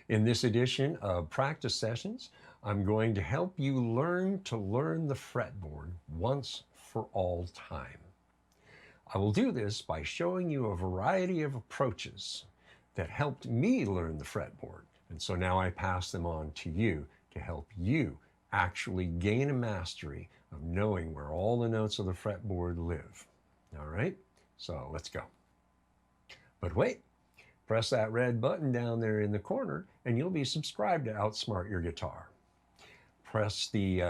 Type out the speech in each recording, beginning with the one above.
In this edition of Practice Sessions, I'm going to help you learn to learn the fretboard once for all time. I will do this by showing you a variety of approaches that helped me learn the fretboard. And so now I pass them on to you to help you actually gain a mastery of knowing where all the notes of the fretboard live. All right, so let's go. But wait, press that red button down there in the corner and you'll be subscribed to Outsmart Your Guitar. Press the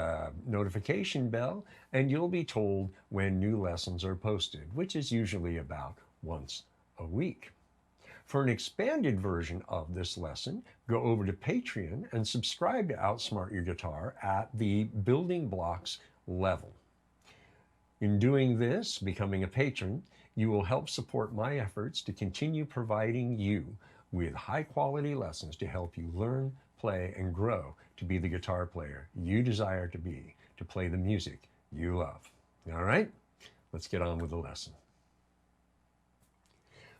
notification bell and you'll be told when new lessons are posted, which is usually about once a week. For an expanded version of this lesson, go over to Patreon and subscribe to Outsmart Your Guitar at the building blocks level. In doing this, becoming a patron, you will help support my efforts to continue providing you with high-quality lessons to help you learn, play, and grow to be the guitar player you desire to be, to play the music you love. All right, let's get on with the lesson.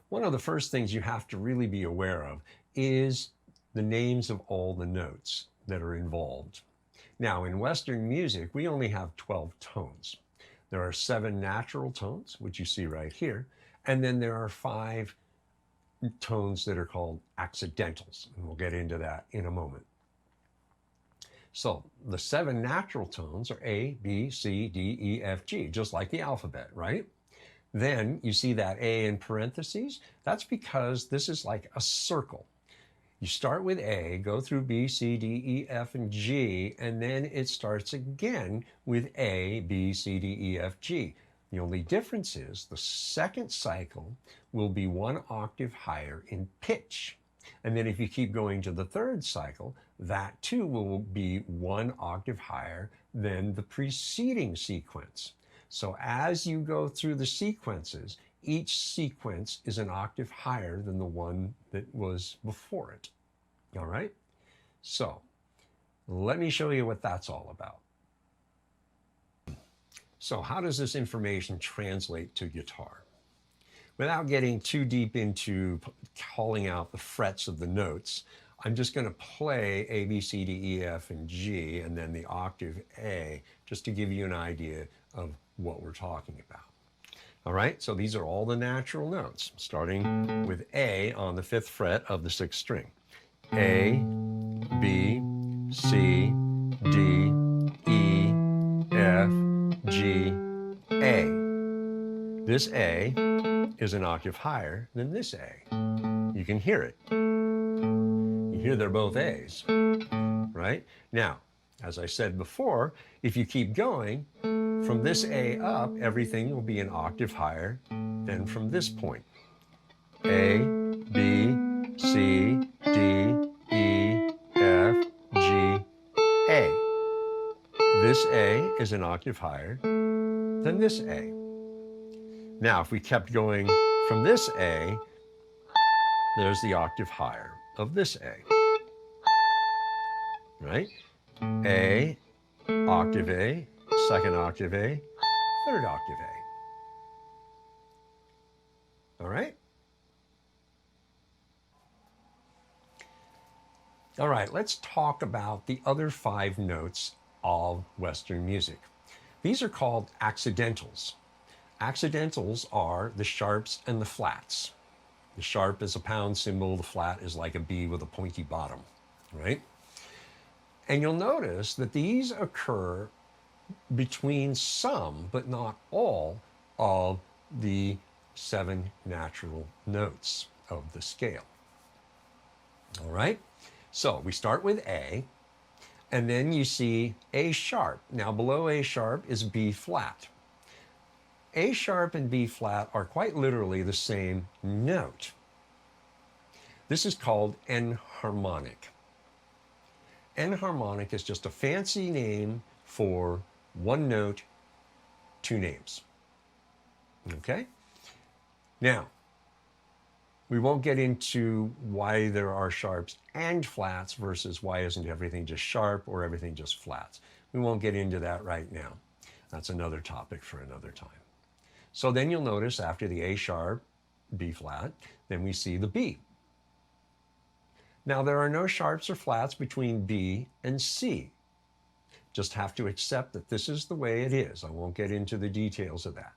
One of the first things you have to really be aware of is the names of all the notes that are involved. Now, in Western music, we only have 12 tones. There are 7 natural tones, which you see right here, and then there are 5 tones that are called accidentals, and we'll get into that in a moment. So the 7 natural tones are A, B, C, D, E, F, G, just like the alphabet, right? Then you see that A in parentheses. That's because this is like a circle. You start with A, go through B, C, D, E, F, and G, and then it starts again with A, B, C, D, E, F, G. The only difference is the second cycle will be 1 octave higher in pitch. And then if you keep going to the third cycle, that too will be 1 octave higher than the preceding sequence. So as you go through the sequences, each sequence is an octave higher than the one that was before it. All right? So let me show you what that's all about. So how does this information translate to guitar? Without getting too deep into calling out the frets of the notes, I'm just going to play A, B, C, D, E, F, and G, and then the octave A, just to give you an idea of what we're talking about. All right, so these are all the natural notes, starting with A on the 5th fret of the 6th string. A, B, C, D, E, F, G, A. This A is an octave higher than this A. You can hear it. You hear they're both A's, right? Now, as I said before, if you keep going, from this A up, everything will be an octave higher than from this point. A, B, C, D, E, F, G, A. This A is an octave higher than this A. Now, if we kept going from this A, there's the octave higher of this A, right? A, octave A, second octave A, third octave A. All right? All right, let's talk about the other 5 notes of Western music. These are called accidentals. Accidentals are the sharps and the flats. The sharp is a pound symbol, the flat is like a B with a pointy bottom, right? And you'll notice that these occur between some, but not all, of the 7 natural notes of the scale. All right? So we start with A, and then you see A sharp. Now below A sharp is B flat. A sharp and B flat are quite literally the same note. This is called enharmonic. Enharmonic is just a fancy name for 1 note, 2 names. Okay? Now, we won't get into why there are sharps and flats versus why isn't everything just sharp or everything just flats. We won't get into that right now. That's another topic for another time. So then you'll notice after the A sharp, B flat, then we see the B. Now, there are no sharps or flats between B and C. Just have to accept that this is the way it is. I won't get into the details of that.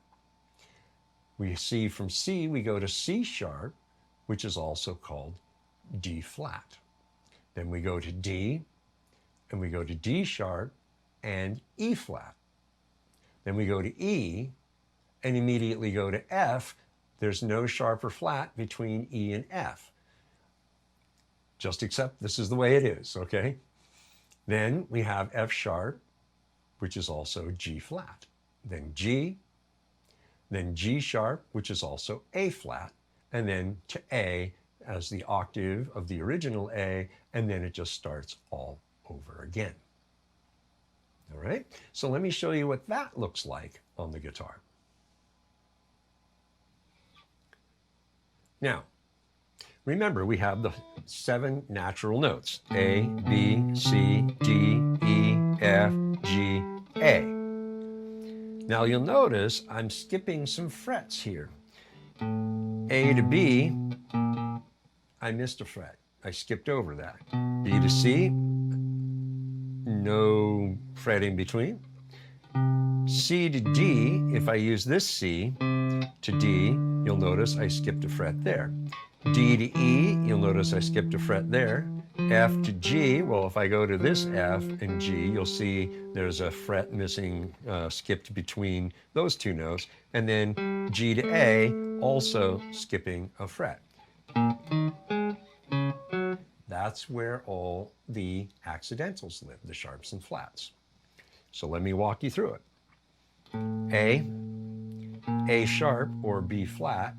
We see from C, we go to C sharp, which is also called D flat. Then we go to D, and we go to D sharp and E flat. Then we go to E, and immediately go to F. There's no sharp or flat between E and F. Just accept this is the way it is, okay? Then we have F sharp, which is also G flat. Then G, then G sharp, which is also A flat, and then to A as the octave of the original A, and then it just starts all over again. All right, so let me show you what that looks like on the guitar. Now, remember, we have the 7 natural notes: A, B, C, D, E, F, G, A. Now you'll notice I'm skipping some frets here. A to B, I missed a fret. I skipped over that. B to C, no fret in between. C to D, if I use this C to D, you'll notice I skipped a fret there. D to E, you'll notice I skipped a fret there. F to G, well, if I go to this F and G, you'll see there's a fret missing, skipped between those two notes. And then G to A, also skipping a fret. That's where all the accidentals live, the sharps and flats. So let me walk you through it. A sharp or B flat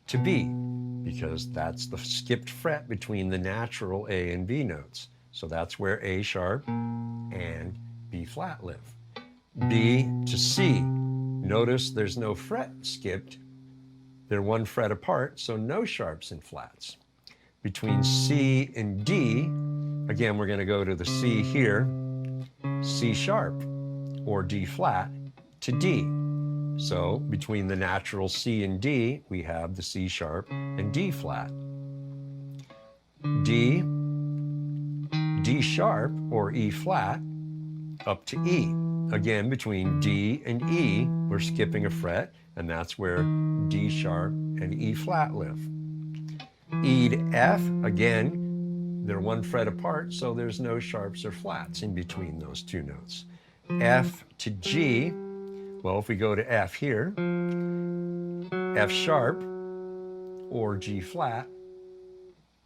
to B, because that's the skipped fret between the natural A and B notes. So that's where A sharp and B flat live. B to C. Notice there's no fret skipped. They're 1 fret apart, so no sharps and flats. Between C and D, again, we're going to go to the C here, C sharp or D flat to D. So between the natural C and D, we have the C sharp and D flat. D, D sharp or E flat up to E. Again, between D and E, we're skipping a fret, and that's where D sharp and E flat live. E to F, again, they're 1 fret apart, so there's no sharps or flats in between those two notes. F to G, well, if we go to F here, F sharp or G flat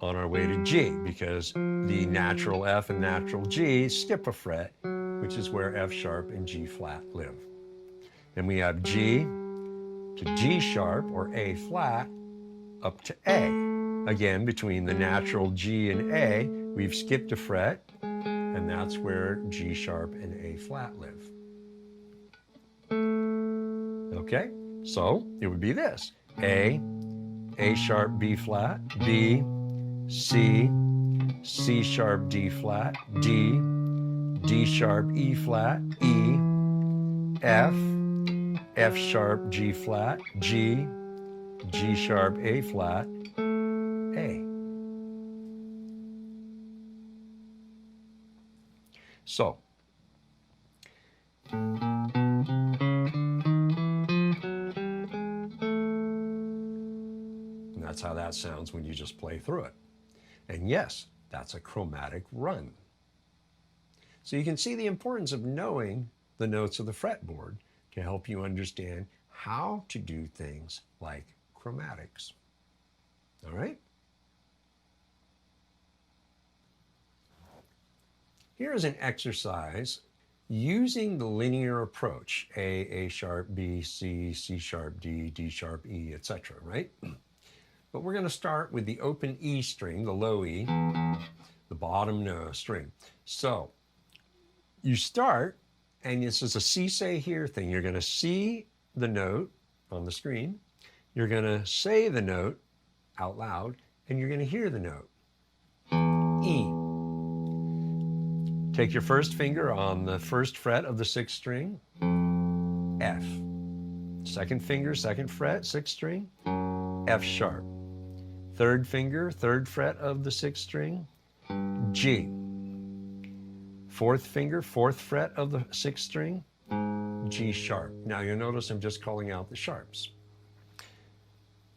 on our way to G, because the natural F and natural G skip a fret, which is where F sharp and G flat live. Then we have G to G sharp or A flat up to A. Again, between the natural G and A, we've skipped a fret, and that's where G sharp and A flat live. Okay, so it would be this: A sharp, B flat, B, C, C sharp, D flat, D, D sharp, E flat, E, F, F sharp, G flat, G, G sharp, A flat, A. So, that's how that sounds when you just play through it. And yes, that's a chromatic run. So you can see the importance of knowing the notes of the fretboard to help you understand how to do things like chromatics. All right? Here is an exercise using the linear approach: A sharp, B, C, C sharp, D, D sharp, E, etc., right? But we're going to start with the open E string, the low E, the bottom string. So you start, and this is a see, say, hear thing. You're going to see the note on the screen. You're going to say the note out loud, and you're going to hear the note. E. Take your first finger on the first fret of the 6th string, F. Second finger, 2nd fret, 6th string, F sharp. third finger, third fret of the sixth string, G. Fourth finger, fourth fret of the sixth string, G sharp. Now you'll notice I'm just calling out the sharps.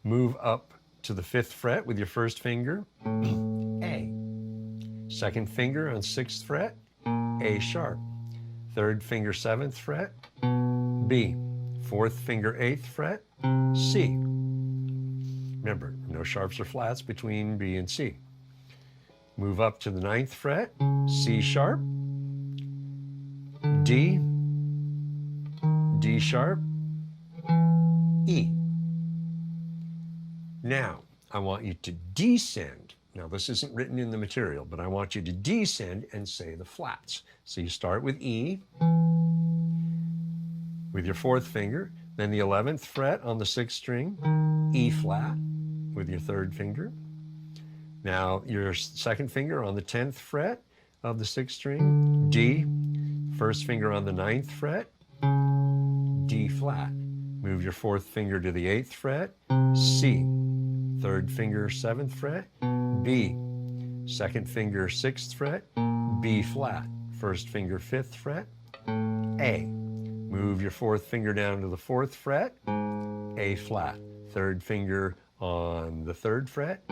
Move up to the fifth fret with your first finger, A. Second finger on sixth fret, A sharp. Third finger, seventh fret, B. Fourth finger, eighth fret, C. Remember, no sharps or flats between B and C. Move up to the ninth fret, C sharp, D, D sharp, E. Now, I want you to descend. Now, this isn't written in the material, but I want you to descend and say the flats. So you start with E, with your fourth finger, then the 11th fret on the sixth string, E flat with your third finger. Now your second finger on the 10th fret of the sixth string, D, first finger on the 9th fret, D flat. Move your fourth finger to the 8th fret, C, third finger 7th fret, B, second finger 6th fret, B flat, first finger 5th fret, A. Move your fourth finger down to the 4th fret, A flat, third finger on the 3rd fret,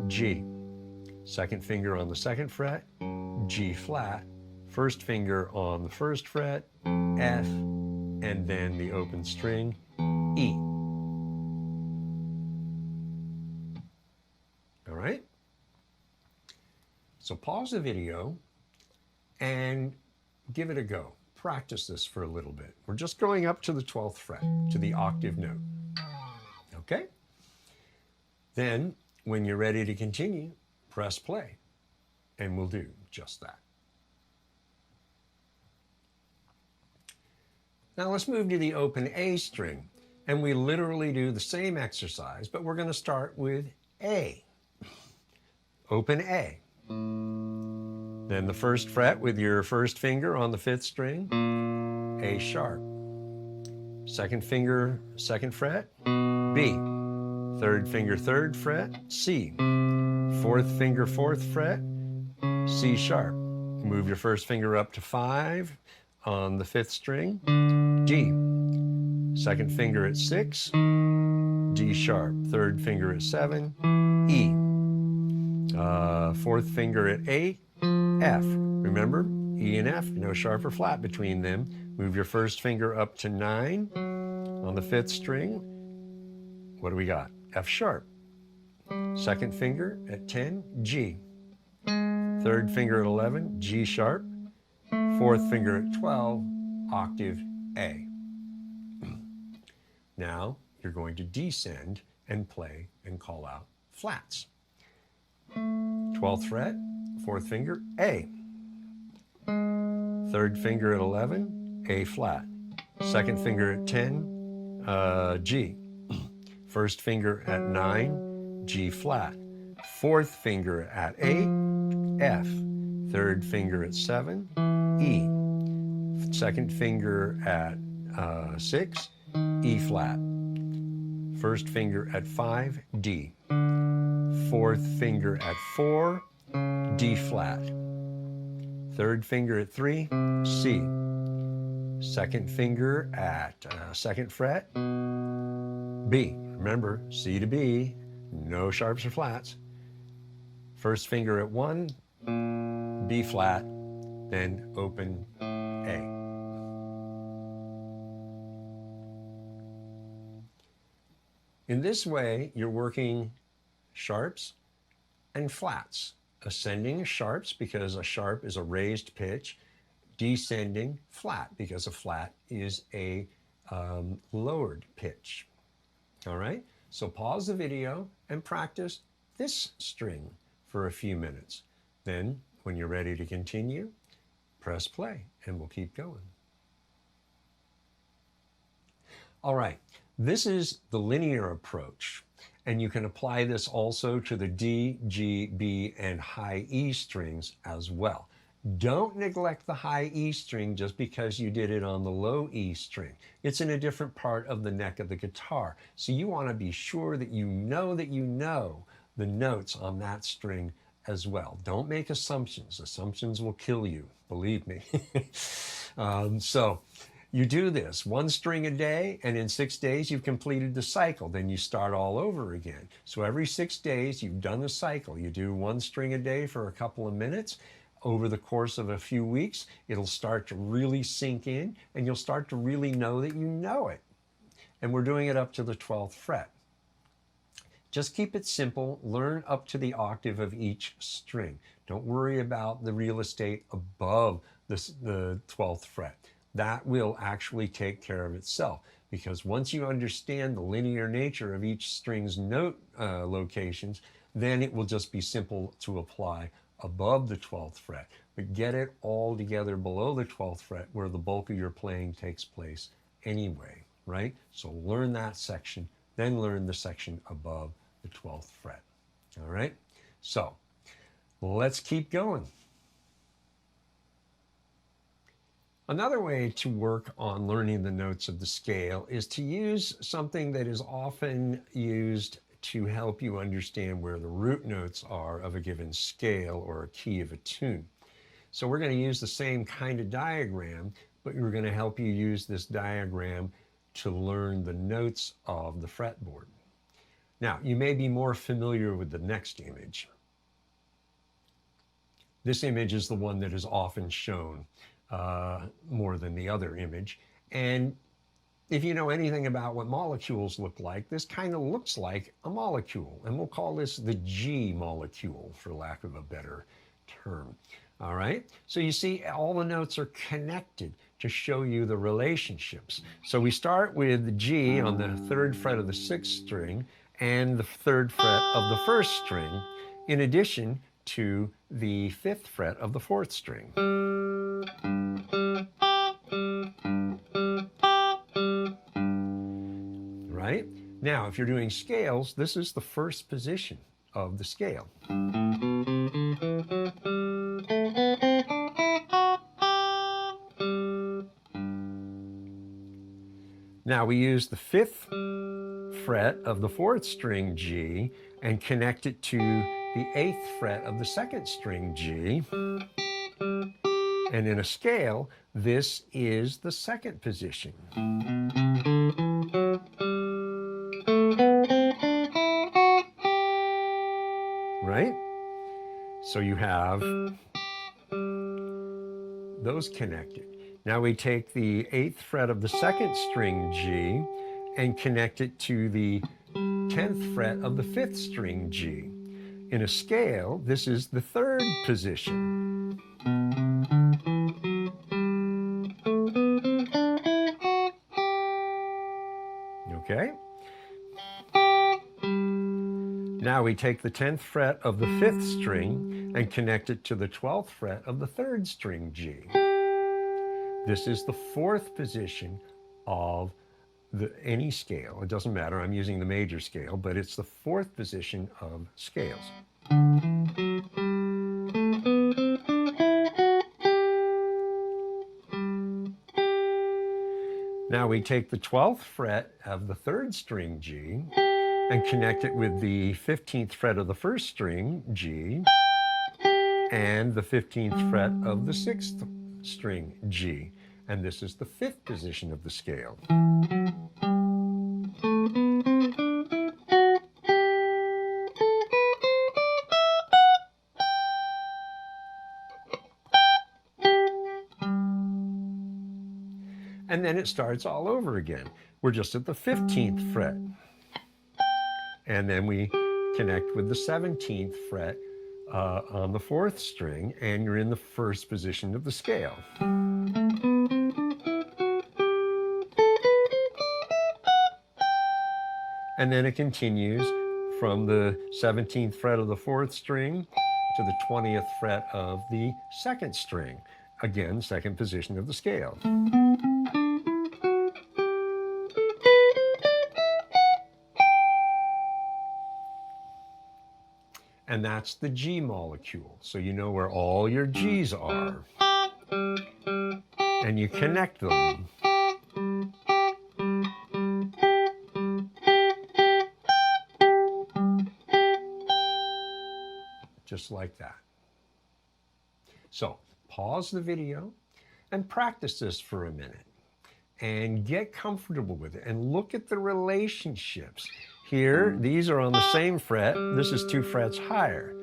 G. Second finger on the 2nd fret, G flat, first finger on the 1st fret, F, and then the open string, E. All right? So pause the video and give it a go. Practice this for a little bit. We're just going up to the 12th fret, to the octave note. Okay? Then, when you're ready to continue, press play, and we'll do just that. Now let's move to the open A string, and we literally do the same exercise, but we're going to start with A. Open A. Then the first fret with your first finger on the 5th string, A sharp. Second finger, 2nd fret, B. Third finger, 3rd fret, C. Fourth finger, 4th fret, C sharp. Move your first finger up to 5 on the 5th string, D. Second finger at 6, D sharp. Third finger at 7, E. Fourth finger at 8, F. Remember, E and F, no sharp or flat between them. Move your first finger up to 9 on the 5th string. What do we got? F sharp. Second finger at 10, G. Third finger at 11, G sharp. Fourth finger at 12, octave A. Now you're going to descend and play and call out flats. 12th fret, 4th finger, A. Third finger at 11, A flat. Second finger at 10, G. First finger at 9, G flat. Fourth finger at 8, F. Third finger at 7, E. Second finger at 6, E flat. First finger at 5, D. Fourth finger at 4, D flat. Third finger at 3, C. Second finger at 2nd fret, B. Remember, C to B, no sharps or flats. First finger at 1, B flat, then open A. In this way, you're working sharps and flats. Ascending sharps because a sharp is a raised pitch. Descending flat because a flat is a lowered pitch. All right, so pause the video and practice this string for a few minutes. Then, when you're ready to continue, press play and we'll keep going. All right, this is the linear approach, and you can apply this also to the D, G, B, and high E strings as well. Don't neglect the high E string just because you did it on the low E string. It's in a different part of the neck of the guitar. So you want to be sure that you know the notes on that string as well. Don't make assumptions. Assumptions will kill you, believe me. So you do this one string a day, and in 6 days you've completed the cycle. Then you start all over again. So every 6 days you've done the cycle. You do one string a day for a couple of minutes. Over the course of a few weeks, it'll start to really sink in, and you'll start to really know that you know it. And we're doing it up to the 12th fret. Just keep it simple. Learn up to the octave of each string. Don't worry about the real estate above the 12th fret. That will actually take care of itself, because once you understand the linear nature of each string's note locations, then it will just be simple to apply above the 12th fret. But get it all together below the 12th fret, where the bulk of your playing takes place anyway, right? So learn that section, then learn the section above the 12th fret. All right? So let's keep going. Another way to work on learning the notes of the scale is to use something that is often used to help you understand where the root notes are of a given scale or a key of a tune. So we're going to use the same kind of diagram, but we're going to help you use this diagram to learn the notes of the fretboard. Now, you may be more familiar with the next image. This image is the one that is often shown more than the other image. And if you know anything about what molecules look like, this kind of looks like a molecule. And we'll call this the G molecule, for lack of a better term. All right? So you see, all the notes are connected to show you the relationships. So we start with the G on the 3rd fret of the 6th string and the 3rd fret of the 1st string, in addition to the 5th fret of the 4th string. Right? Now, if you're doing scales, this is the 1st position of the scale. Now we use the 5th fret of the 4th string G and connect it to the 8th fret of the 2nd string G. And in a scale, this is the 2nd position. Right? So you have those connected. Now we take the 8th fret of the 2nd string G and connect it to the 10th fret of the 5th string G. In a scale, this is the 3rd position. Okay? Now we take the 10th fret of the 5th string and connect it to the 12th fret of the 3rd string G. This is the 4th position of any scale. It doesn't matter, I'm using the major scale, but it's the 4th position of scales. Now we take the 12th fret of the 3rd string G and connect it with the 15th fret of the 1st string G and the 15th fret of the 6th string G. And this is the 5th position of the scale. And then it starts all over again. We're just at the 15th fret. And then we connect with the 17th fret on the 4th string, and you're in the 1st position of the scale. And then it continues from the 17th fret of the 4th string to the 20th fret of the 2nd string. Again, 2nd position of the scale. And that's the G molecule. So you know where all your G's are. And you connect them. just like that. So pause the video and practice this for a minute and get comfortable with it and look at the relationships. Here, these are on the same fret. This is 2 frets higher.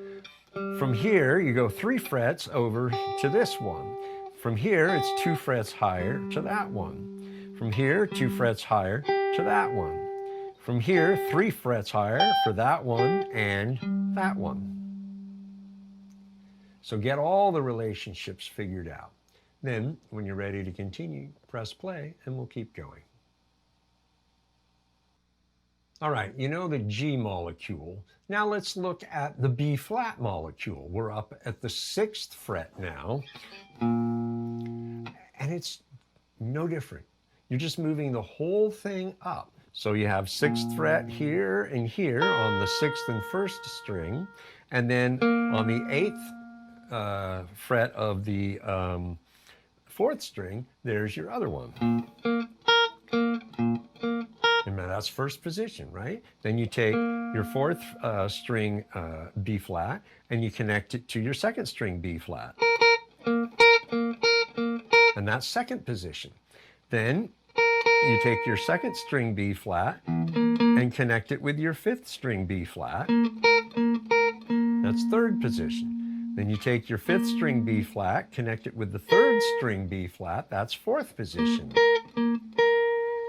From here, you go 3 frets over to this one. From here, it's 2 frets higher to that one. From here, 2 frets higher to that one. From here, 3 frets higher for that one and that one. So get all the relationships figured out. Then, when you're ready to continue, press play and we'll keep going. All right, you know the G molecule. Now let's look at the B flat molecule. We're up at the 6th fret now, and it's no different. You're just moving the whole thing up. So you have 6th fret here and here on the 6th and 1st string, and then on the 8th fret of the 4th string, there's your other one. And that's 1st position, right? Then you take your 4th string B flat and you connect it to your 2nd string B flat. And that's 2nd position. Then you take your 2nd string B flat and connect it with your 5th string B flat. That's 3rd position. Then you take your 5th string B flat, connect it with the 3rd string B flat. That's 4th position.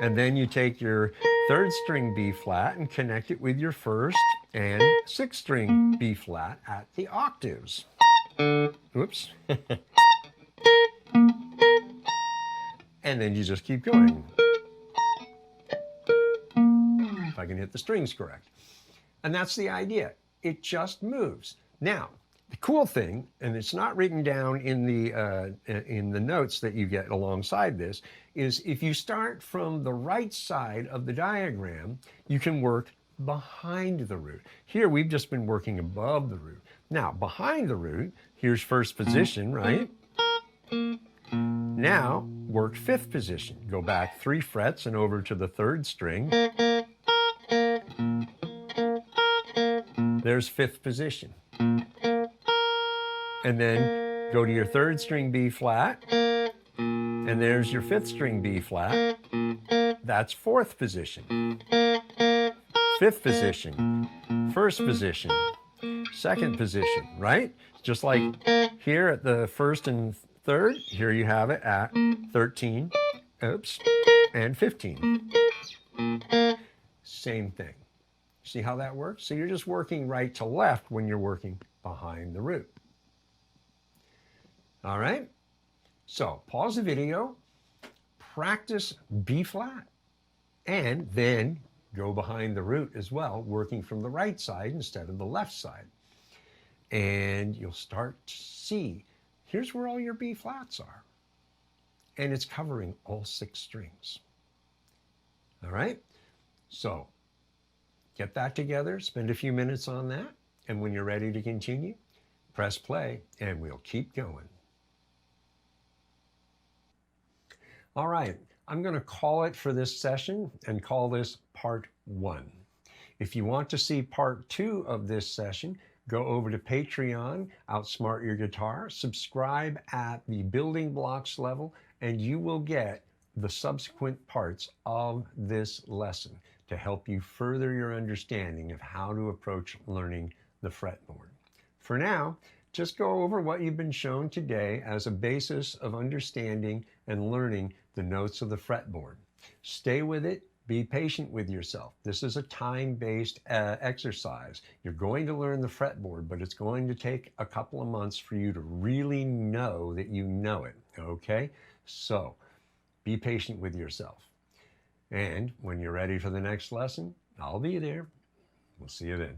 And then you take your 3rd string B flat and connect it with your 1st and 6th string B flat at the octaves. Oops. And then you just keep going. If I can hit the strings correct. And that's the idea. It just moves. Now, the cool thing, and it's not written down in the notes that you get alongside this, is if you start from the right side of the diagram, you can work behind the root. Here we've just been working above the root. Now, behind the root, here's 1st position, right? Now, work 5th position. Go back 3 frets and over to the 3rd string. There's 5th position. And then go to your 3rd string B flat, and there's your 5th string B flat. That's 4th position. 5th position, 1st position, 2nd position, right? Just like here at the 1st and 3rd, here you have it at 13, and 15. Same thing. See how that works? So you're just working right to left when you're working behind the root. All right, so pause the video, practice B flat, and then go behind the root as well, working from the right side instead of the left side. And you'll start to see, here's where all your B flats are. And it's covering all 6 strings. All right, so get that together, spend a few minutes on that, and when you're ready to continue, press play, and we'll keep going. All right, I'm going to call it for this session and call this part 1. If you want to see part 2 of this session, go over to Patreon, Outsmart Your Guitar, subscribe at the building blocks level, and you will get the subsequent parts of this lesson to help you further your understanding of how to approach learning the fretboard. For now, just go over what you've been shown today as a basis of understanding and learning the notes of the fretboard. Stay with it. Be patient with yourself. This is a time-based exercise. You're going to learn the fretboard, but it's going to take a couple of months for you to really know that you know it, okay? So be patient with yourself. And when you're ready for the next lesson, I'll be there. We'll see you then.